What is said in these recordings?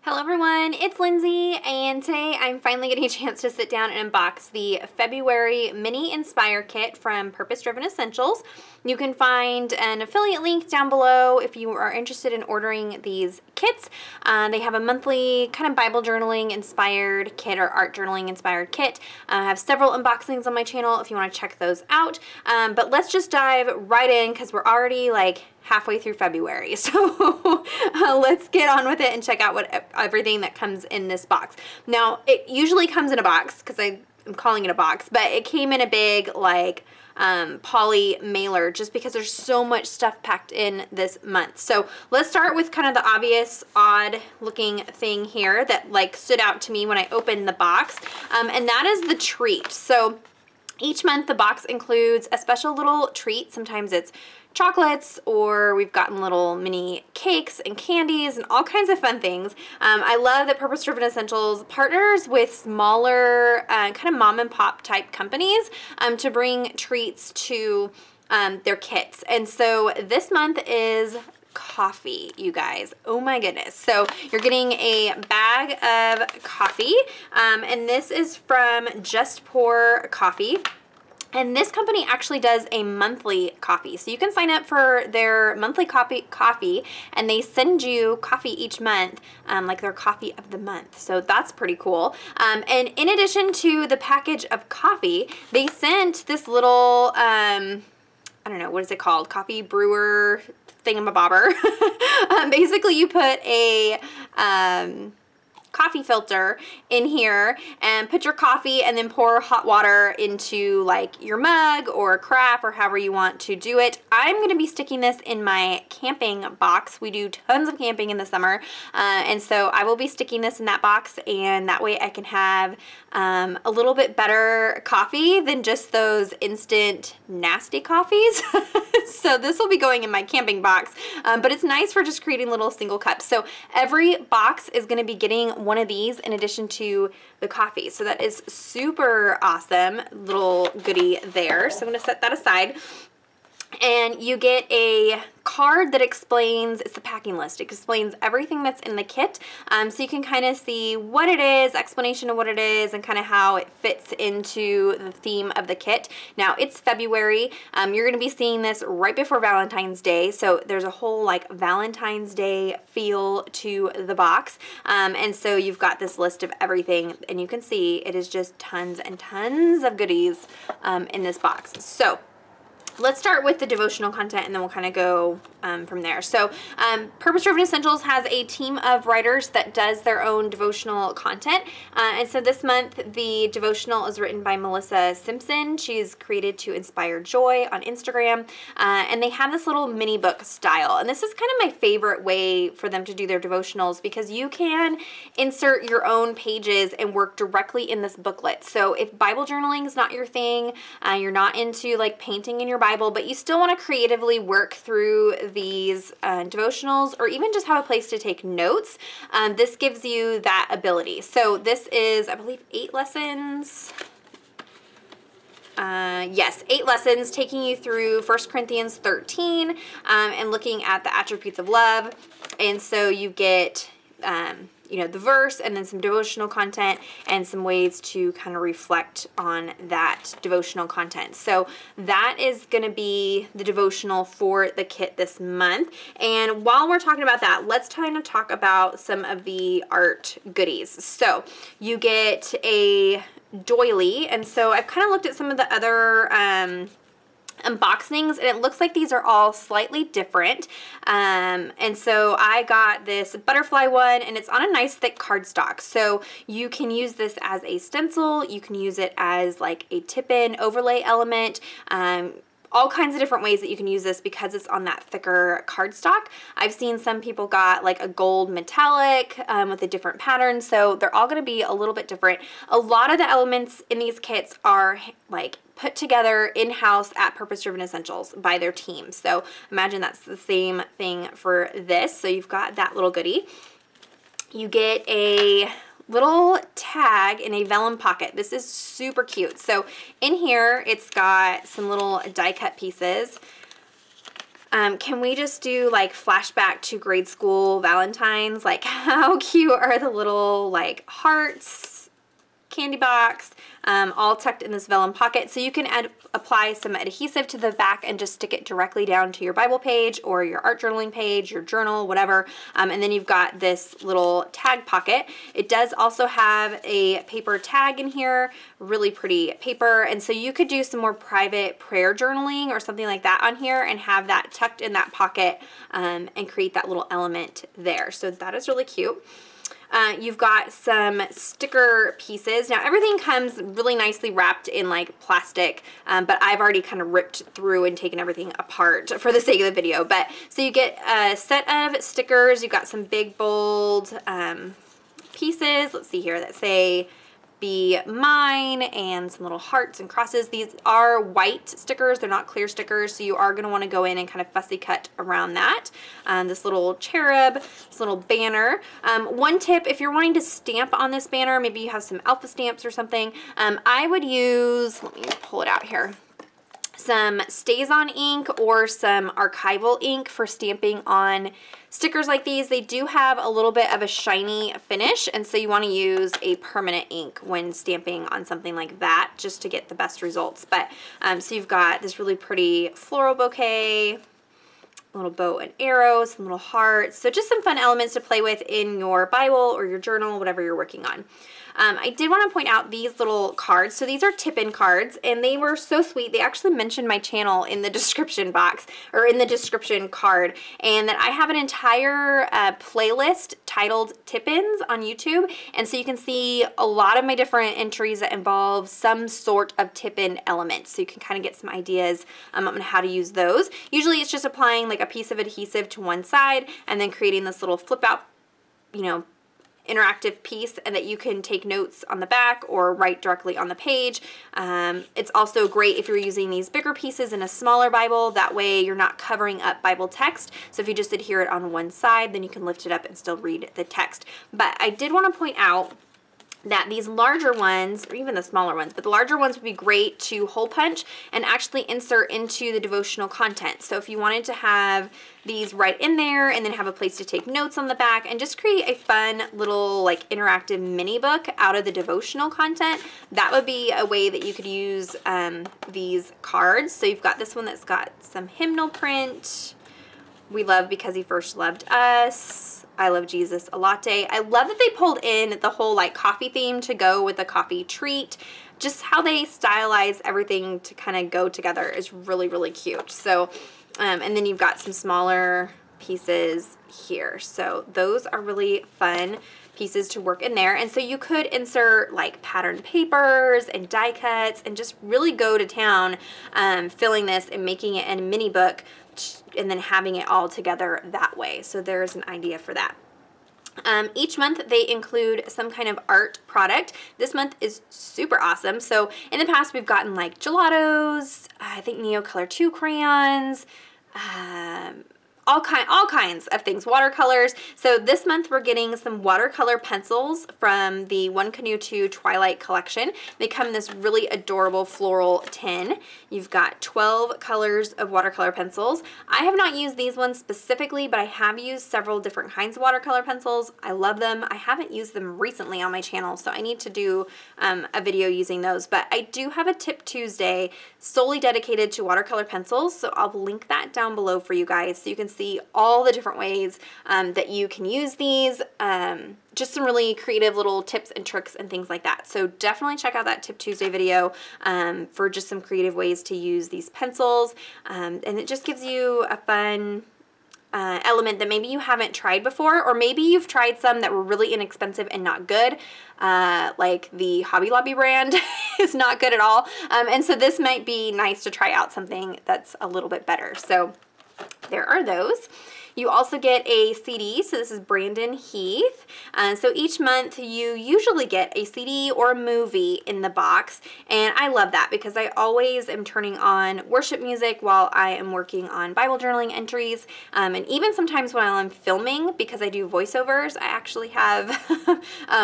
Hello everyone, it's Lindsay, and today I'm finally getting a chance to sit down and unbox the February Mini Inspire Kit from Purpose Driven Essentials. You can find an affiliate link down below if you are interested in ordering these kits. They have a monthly kind of Bible journaling inspired kit or art journaling inspired kit. I have several unboxings on my channel if you want to check those out. But let's just dive right in because we're already like halfway through February. So let's get on with it and check out everything that comes in this box. Now, it usually comes in a box because I'm calling it a box, but it came in a big like poly mailer just because there's so much stuff packed in this month. So let's start with kind of the obvious odd looking thing here that like stood out to me when I opened the box, and that is the treat. So each month the box includes a special little treat. Sometimes it's chocolates, or we've gotten little mini cakes and candies and all kinds of fun things. I love that Purpose Driven Essentials partners with smaller kind of mom and pop type companies to bring treats to their kits. And so this month is coffee, you guys. Oh my goodness. So you're getting a bag of coffee, and this is from Just Pour Coffee. And this company actually does a monthly coffee. So you can sign up for their monthly coffee and they send you coffee each month, like their coffee of the month. So that's pretty cool. And in addition to the package of coffee, they sent this little, I don't know, what is it called? Coffee brewer thingamabobber. Basically you put a, coffee filter in here and put your coffee and then pour hot water into like your mug or a carafe or however you want to do it. I'm going to be sticking this in my camping box. We do tons of camping in the summer, and so I will be sticking this in that box, and that way I can have a little bit better coffee than just those instant nasty coffees. So this will be going in my camping box, but it's nice for just creating little single cups. So every box is going to be getting one of these in addition to the coffee. So that is super awesome little goodie there. So I'm going to set that aside. And you get a card that explains, it's the packing list. It explains everything that's in the kit. So you can kind of see what it is, explanation of what it is, and kind of how it fits into the theme of the kit. Now it's February. You're going to be seeing this right before Valentine's Day. So there's a whole like Valentine's Day feel to the box. And so you've got this list of everything, and you can see it is just tons and tons of goodies in this box. So let's start with the devotional content and then we'll kind of go from there. So Purpose Driven Essentials has a team of writers that does their own devotional content. And so this month the devotional is written by Melissa Simpson. She's created to inspire joy on Instagram. And they have this little mini book style. And this is kind of my favorite way for them to do their devotionals because you can insert your own pages and work directly in this booklet. So if Bible journaling is not your thing, you're not into like painting in your Bible, but you still want to creatively work through these devotionals or even just have a place to take notes, this gives you that ability. So this is, I believe, 8 lessons. Yes, 8 lessons taking you through 1 Corinthians 13 and looking at the attributes of love. And so you get you know, the verse and then some devotional content and some ways to kind of reflect on that devotional content. So that is going to be the devotional for the kit this month. And while we're talking about that, let's kind of talk about some of the art goodies. So you get a doily, and so I've kind of looked at some of the other unboxings, and it looks like these are all slightly different. And so I got this butterfly one, and it's on a nice thick cardstock. So you can use this as a stencil, you can use it as like a tip-in overlay element, all kinds of different ways that you can use this because it's on that thicker cardstock. I've seen some people got like a gold metallic with a different pattern, so they're all going to be a little bit different. A lot of the elements in these kits are like put together in-house at Purpose Driven Essentials by their team. So imagine that's the same thing for this. So you've got that little goodie. You get a little tag in a vellum pocket. This is super cute. So in here, it's got some little die cut pieces. Can we just do like flashback to grade school Valentine's? Like how cute are the little like hearts, candy box, all tucked in this vellum pocket. So you can apply some adhesive to the back and just stick it directly down to your Bible page or your art journaling page, your journal, whatever. And then you've got this little tag pocket. It does also have a paper tag in here, really pretty paper. And so you could do some more private prayer journaling or something like that on here and have that tucked in that pocket and create that little element there. So that is really cute. You've got some sticker pieces. Now everything comes really nicely wrapped in like plastic, but I've already kind of ripped through and taken everything apart for the sake of the video. But so you get a set of stickers. You've got some big bold pieces, let's see here, that say "Be Mine" and some little hearts and crosses. These are white stickers, they're not clear stickers, so you are going to want to go in and kind of fussy cut around that. This little cherub, this little banner. One tip, if you're wanting to stamp on this banner, maybe you have some alpha stamps or something, I would use, let me pull it out here, some STAIS-ON ink or some archival ink for stamping on stickers like these. They do have a little bit of a shiny finish, and so you want to use a permanent ink when stamping on something like that just to get the best results. But so you've got this really pretty floral bouquet, a little bow and arrows, some little hearts. So just some fun elements to play with in your Bible or your journal, whatever you're working on. I did want to point out these little cards. So these are tip-in cards, and they were so sweet. They actually mentioned my channel in the description box, or in the description card, and that I have an entire playlist titled Tip-ins on YouTube. And so you can see a lot of my different entries that involve some sort of tip-in element. So you can kind of get some ideas on how to use those. Usually it's just applying like a piece of adhesive to one side and then creating this little flip out, you know, interactive piece, and that you can take notes on the back or write directly on the page. It's also great if you're using these bigger pieces in a smaller Bible. That way you're not covering up Bible text. So if you just adhere it on one side, then you can lift it up and still read the text. But I did want to point out that these larger ones, or even the smaller ones, but the larger ones would be great to hole punch and actually insert into the devotional content. So if you wanted to have these right in there and then have a place to take notes on the back and just create a fun little like interactive mini book out of the devotional content, that would be a way that you could use these cards. So you've got this one that's got some hymnal print. We love because he first loved us. I love Jesus, a latte. I love that they pulled in the whole like coffee theme to go with the coffee treat. Just how they stylize everything to kind of go together is really, really cute. So, and then you've got some smaller pieces here. So those are really fun pieces to work in there. And so you could insert like patterned papers and die cuts and just really go to town filling this and making it a mini book and then having it all together that way. So there's an idea for that. Each month they include some kind of art product. This month is super awesome. So in the past we've gotten like gelatos, I think Neo Color 2 crayons, all kinds of things, watercolors. So this month we're getting some watercolor pencils from the One Canoe 2 Twilight collection. They come in this really adorable floral tin. You've got 12 colors of watercolor pencils. I have not used these ones specifically, but I have used several different kinds of watercolor pencils. I love them. I haven't used them recently on my channel, so I need to do a video using those. But I do have a Tip Tuesday solely dedicated to watercolor pencils, so I'll link that down below for you guys so you can see all the different ways that you can use these. Just some really creative little tips and tricks and things like that. So definitely check out that Tip Tuesday video for just some creative ways to use these pencils. And it just gives you a fun element that maybe you haven't tried before, or maybe you've tried some that were really inexpensive and not good, like the Hobby Lobby brand is not good at all. And so this might be nice to try out something that's a little bit better. So there are those. You also get a CD, so this is Brandon Heath. So each month you usually get a CD or a movie in the box, and I love that because I always am turning on worship music while I am working on Bible journaling entries, and even sometimes while I'm filming, because I do voiceovers, I actually have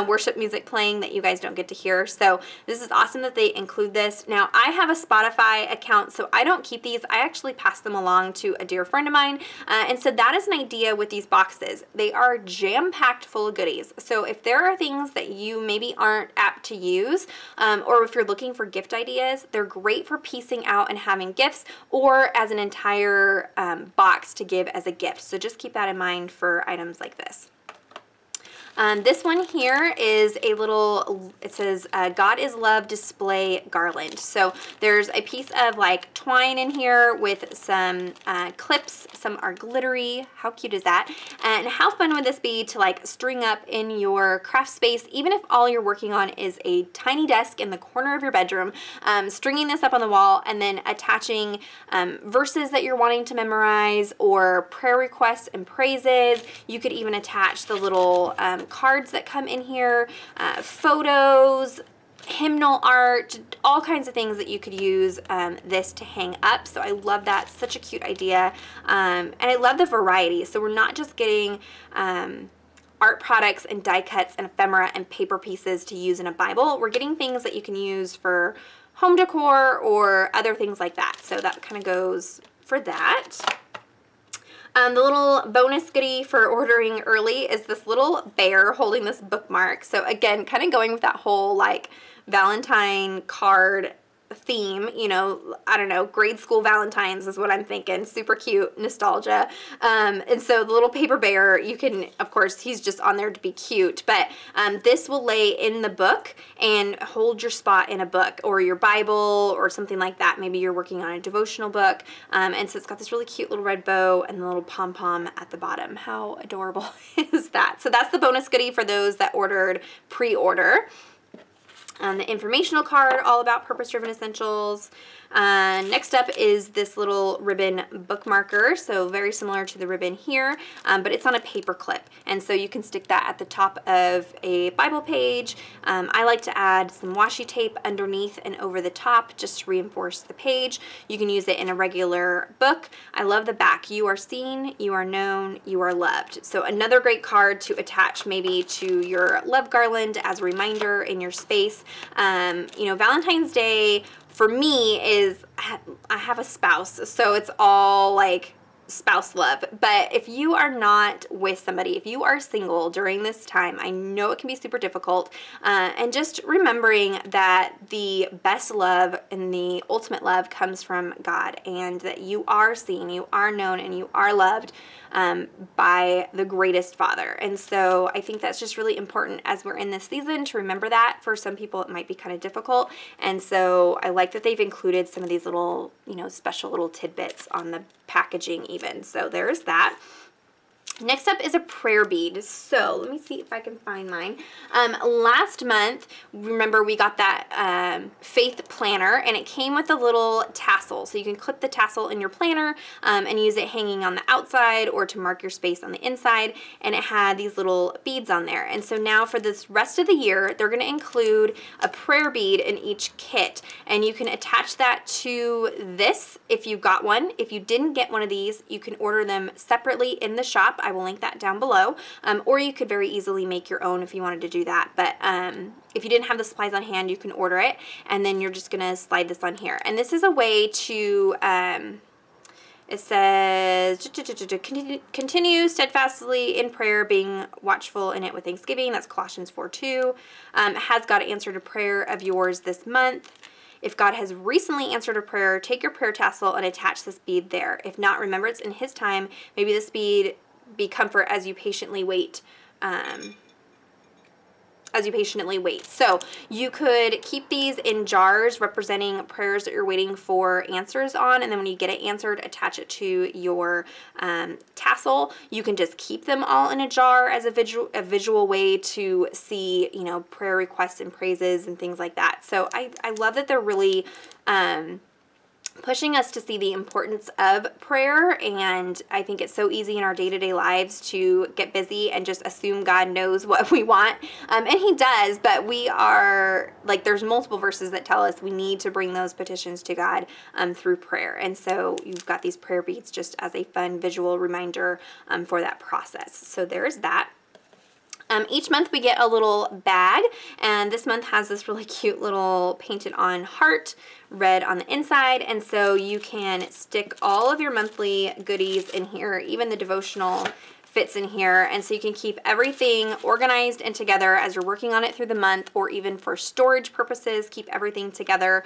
worship music playing that you guys don't get to hear. So this is awesome that they include this. Now, I have a Spotify account, so I don't keep these. I actually pass them along to a dear friend of mine, and so that is an idea with these boxes. They are jam-packed full of goodies. So if there are things that you maybe aren't apt to use, or if you're looking for gift ideas, they're great for piecing out and having gifts, or as an entire box to give as a gift. So just keep that in mind for items like this. This one here is a little, it says, God is Love display garland. So there's a piece of like twine in here with some clips. Some are glittery. How cute is that? And how fun would this be to like string up in your craft space, even if all you're working on is a tiny desk in the corner of your bedroom, stringing this up on the wall and then attaching verses that you're wanting to memorize or prayer requests and praises. You could even attach the little cards that come in here, photos, hymnal art, all kinds of things that you could use this to hang up. So I love that. Such a cute idea. And I love the variety. So we're not just getting art products and die cuts and ephemera and paper pieces to use in a Bible. We're getting things that you can use for home decor or other things like that. So that kind of goes for that. The little bonus goodie for ordering early is this little bear holding this bookmark. So again, kind of going with that whole like Valentine card theme, you know, I don't know, grade school Valentines is what I'm thinking. Super cute, nostalgia. And so the little paper bear, you can, of course, he's just on there to be cute, but this will lay in the book and hold your spot in a book or your Bible or something like that. Maybe you're working on a devotional book. And so it's got this really cute little red bow and the little pom-pom at the bottom. How adorable is that? So that's the bonus goodie for those that ordered pre-order. The informational card, all about purpose-driven essentials. Next up is this little ribbon bookmarker, so very similar to the ribbon here, but it's on a paper clip, and so you can stick that at the top of a Bible page. I like to add some washi tape underneath and over the top just to reinforce the page. You can use it in a regular book. I love the back. You are seen, you are known, you are loved. So another great card to attach maybe to your love garland as a reminder in your space. You know, Valentine's Day for me is, I have a spouse, so it's all like spouse love. But if you are not with somebody, if you are single during this time, I know it can be super difficult. And just remembering that the best love and the ultimate love comes from God, and that you are seen, you are known, and you are loved by the greatest Father. And so I think that's just really important as we're in this season to remember that. For some people it might be kind of difficult, and so I like that they've included some of these little, you know, special little tidbits on the packaging even. So there's that. Next up is a prayer bead. So let me see if I can find mine. Last month, remember we got that faith planner, and it came with a little tassel. So you can clip the tassel in your planner and use it hanging on the outside or to mark your space on the inside. And it had these little beads on there. And so now for this rest of the year, they're going to include a prayer bead in each kit. And you can attach that to this if you got one. If you didn't get one of these, you can order them separately in the shop. I will link that down below, or you could very easily make your own if you wanted to do that. But if you didn't have the supplies on hand, you can order it, and then you're just gonna slide this on here. And this is a way to, it says, continue steadfastly in prayer, being watchful in it with thanksgiving. That's Colossians 4:2. Has God answered a prayer of yours this month? If God has recently answered a prayer, take your prayer tassel and attach this bead there. If not, remember it's in His time. Maybe this bead be comfort as you patiently wait. So you could keep these in jars representing prayers that you're waiting for answers on, and then when you get it answered, attach it to your tassel. You can just keep them all in a jar as a visual way to see, you know, prayer requests and praises and things like that. So I love that they're really pushing us to see the importance of prayer. And I think it's so easy in our day-to-day lives to get busy and just assume God knows what we want. And he does, but we are, like, there's multiple verses that tell us we need to bring those petitions to God through prayer. And so you've got these prayer beads just as a fun visual reminder for that process. So there's that. Each month we get a little bag, and this month has this really cute little painted on heart, red on the inside, and so you can stick all of your monthly goodies in here. Even the devotional fits in here, and so you can keep everything organized and together as you're working on it through the month, or even for storage purposes, keep everything together,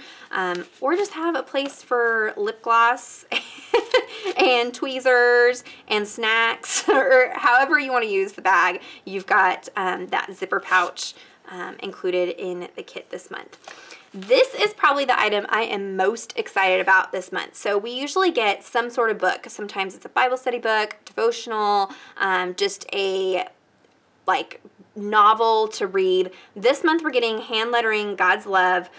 or just have a place for lip gloss and tweezers and snacks, or however you want to use the bag. You've got that zipper pouch included in the kit this month. This is probably the item I am most excited about this month. So we usually get some sort of book. Sometimes it's a Bible study book, devotional, just a novel to read. This month we're getting Hand Lettering God's Love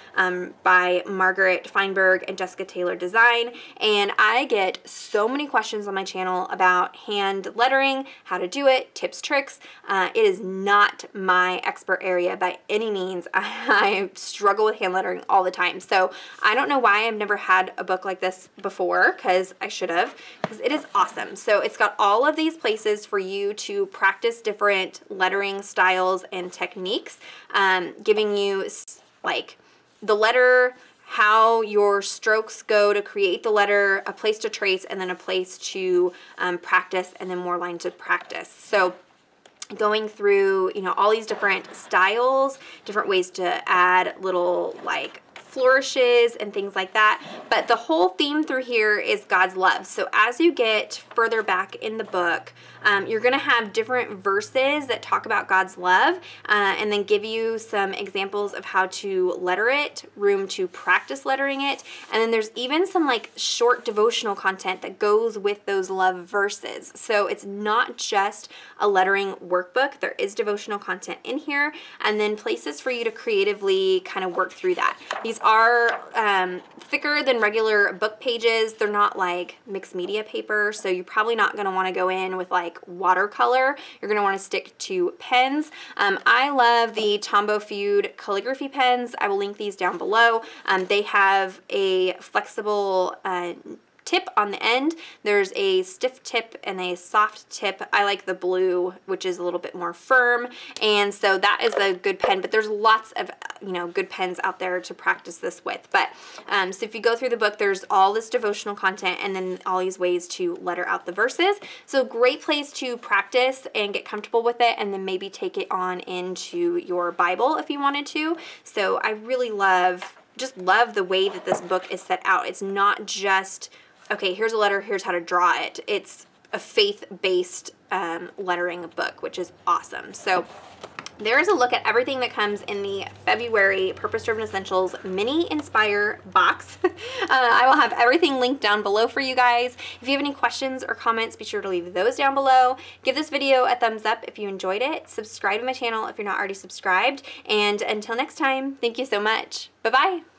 by Margaret Feinberg and Jessica Taylor Design, and I get so many questions on my channel about hand lettering, how to do it, tips, tricks. It is not my expert area by any means. I struggle with hand lettering all the time, so I don't know why I've never had a book like this before, because I should have, because it is awesome. So it's got all of these places for you to practice different lettering styles and techniques, giving you like the letter, how your strokes go to create the letter, a place to trace, and then a place to practice, and then more lines of practice. So going through, you know, all these different styles, different ways to add little like flourishes and things like that. But the whole theme through here is God's love. So as you get further back in the book, you're going to have different verses that talk about God's love, and then give you some examples of how to letter it, room to practice lettering it, and then there's even some like short devotional content that goes with those love verses. So it's not just a lettering workbook. There is devotional content in here, and then places for you to creatively kind of work through that. These are thicker than regular book pages. They're not like mixed media paper, so you're probably not going to want to go in with like watercolor. You're going to want to stick to pens. I love the Tombow Feud calligraphy pens. I will link these down below. They have a flexible tip on the end. There's a stiff tip and a soft tip. I like the blue, which is a little bit more firm, and so that is a good pen, but there's lots of, you know, good pens out there to practice this with. But so if you go through the book, there's all this devotional content and then all these ways to letter out the verses. So great place to practice and get comfortable with it, and then maybe take it on into your Bible if you wanted to. So I really just love the way that this book is set out. It's not just, okay, here's a letter, here's how to draw it. It's a faith-based lettering book, which is awesome. So there is a look at everything that comes in the February Purpose Driven Essentials Mini Inspire box. I will have everything linked down below for you guys. If you have any questions or comments, be sure to leave those down below. Give this video a thumbs up if you enjoyed it. Subscribe to my channel if you're not already subscribed. And until next time, thank you so much. Bye-bye.